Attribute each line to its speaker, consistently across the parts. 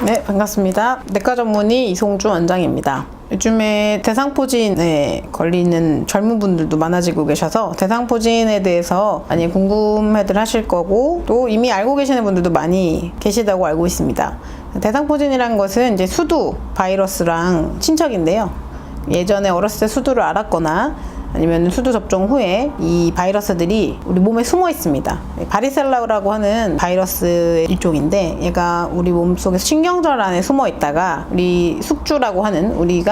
Speaker 1: 네, 반갑습니다. 내과 전문의 이송주 원장입니다. 요즘에 대상포진에 걸리는 젊은 분들도 많아지고 계셔서 대상포진에 대해서 많이 궁금해들 하실 거고, 또 이미 알고 계시는 분들도 많이 계시다고 알고 있습니다. 대상포진이라는 것은 이제 수두 바이러스랑 친척인데요. 예전에 어렸을 때 수두를 앓았거나 아니면 수두 접종 후에 이 바이러스들이 우리 몸에 숨어 있습니다. 바리셀라라고 하는 바이러스의 일종인데, 얘가 우리 몸속에 신경절 안에 숨어 있다가 우리 숙주라고 하는 우리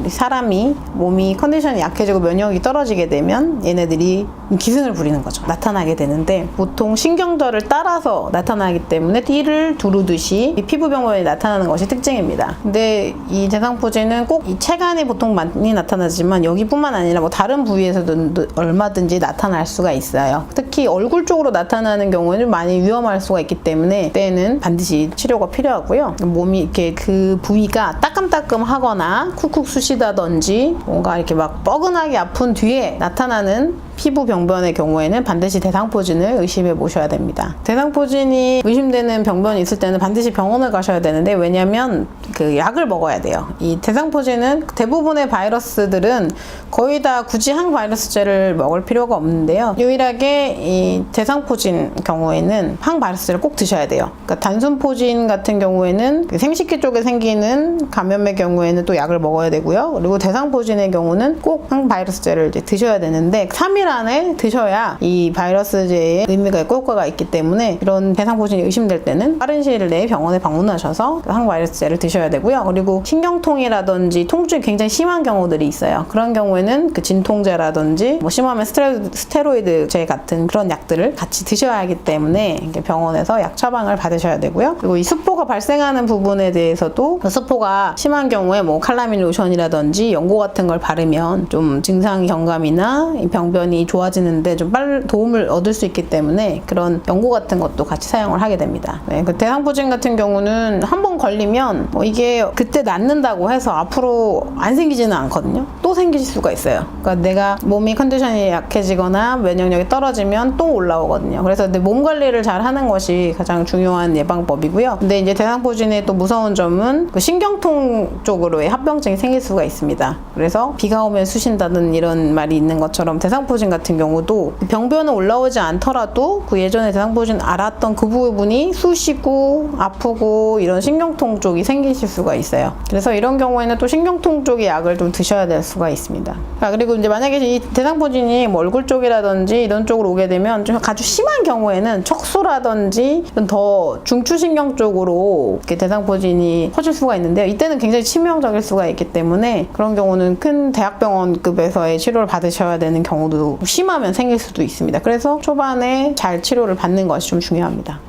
Speaker 1: 사람이 몸이 컨디션이 약해지고 면역이 떨어지게 되면 얘네들이 기승을 부리는 거죠. 나타나게 되는데, 보통 신경절을 따라서 나타나기 때문에 띠를 두르듯이 피부병변이 나타나는 것이 특징입니다. 근데 이 대상포진은 꼭 이 체간에 보통 많이 나타나지만 여기뿐만 아니라 뭐 다른 부위에서도 얼마든지 나타날 수가 있어요. 특히 얼굴 쪽으로 나타나는 경우는 많이 위험할 수가 있기 때문에 그때는 반드시 치료가 필요하고요. 몸이 이렇게 그 부위가 따끔따끔하거나 쿡쿡 쑤시다든지 뭔가 이렇게 막 뻐근하게 아픈 뒤에 나타나는 피부 병변의 경우에는 반드시 대상포진을 의심해 보셔야 됩니다. 대상포진이 의심되는 병변이 있을 때는 반드시 병원을 가셔야 되는데, 왜냐면 그 약을 먹어야 돼요. 이 대상포진은 대부분의 바이러스들은 거의 다 굳이 항바이러스제를 먹을 필요가 없는데요. 유일하게 이 대상포진 경우에는 항바이러스제를 꼭 드셔야 돼요. 그러니까 단순포진 같은 경우에는 그 생식기 쪽에 생기는 감염의 경우에는 또 약을 먹어야 되고요. 그리고 대상포진의 경우는 꼭 항바이러스제를 이제 드셔야 되는데 3일 안에 드셔야 이 바이러스제의 의미가 있고 효과가 있기 때문에, 이런 대상포진이 의심될 때는 빠른 시일 내에 병원에 방문하셔서 항바이러스제를 드셔야 되고요. 그리고 신경통이라든지 통증이 굉장히 심한 경우들이 있어요. 그런 경우에는 그 진통제라든지 뭐 심하면 스테로이드제 같은 그런 약들을 같이 드셔야 하기 때문에 병원에서 약 처방을 받으셔야 되고요. 그리고 이 수포가 발생하는 부분에 대해서도 수포가 심한 경우에 뭐 칼라민 로션이라든지 연고 같은 걸 바르면 좀 증상 경감이나 병변이 좋아지는데 좀 빨리 도움을 얻을 수 있기 때문에 그런 연고 같은 것도 같이 사용을 하게 됩니다. 네, 그 대상포진 같은 경우는 한번 걸리면 이게 그때 낫는다고 해서 앞으로 안 생기지는 않거든요. 또 생길 수가 있어요. 그러니까 내가 몸이 컨디션이 약해지거나 면역력이 떨어지면 또 올라오거든요. 그래서 몸 관리를 잘 하는 것이 가장 중요한 예방법이고요. 근데 이제 대상포진의 또 무서운 점은 그 신경통 쪽으로의 합병증이 생길 수가 있습니다. 그래서 비가 오면 쑤신다는 이런 말이 있는 것처럼 대상포진 같은 경우도 병변은 올라오지 않더라도 그 예전에 대상포진 앓았던 그 부분이 쑤시고 아프고 이런 신경통 쪽이 생기실 수가 있어요. 그래서 이런 경우에는 또 신경통 쪽의 약을 좀 드셔야 될 수가 있습니다. 그리고 이제 만약에 이 대상포진이 뭐 얼굴 쪽이라든지 이런 쪽으로 오게 되면 좀 아주 심한 경우에는 척수라든지 더 중추신경 쪽으로 이렇게 대상포진이 퍼질 수가 있는데요. 이때는 굉장히 치명적일 수가 있기 때문에 그런 경우는 큰 대학병원급에서의 치료를 받으셔야 되는 경우도 심하면 생길 수도 있습니다. 그래서 초반에 잘 치료를 받는 것이 좀 중요합니다.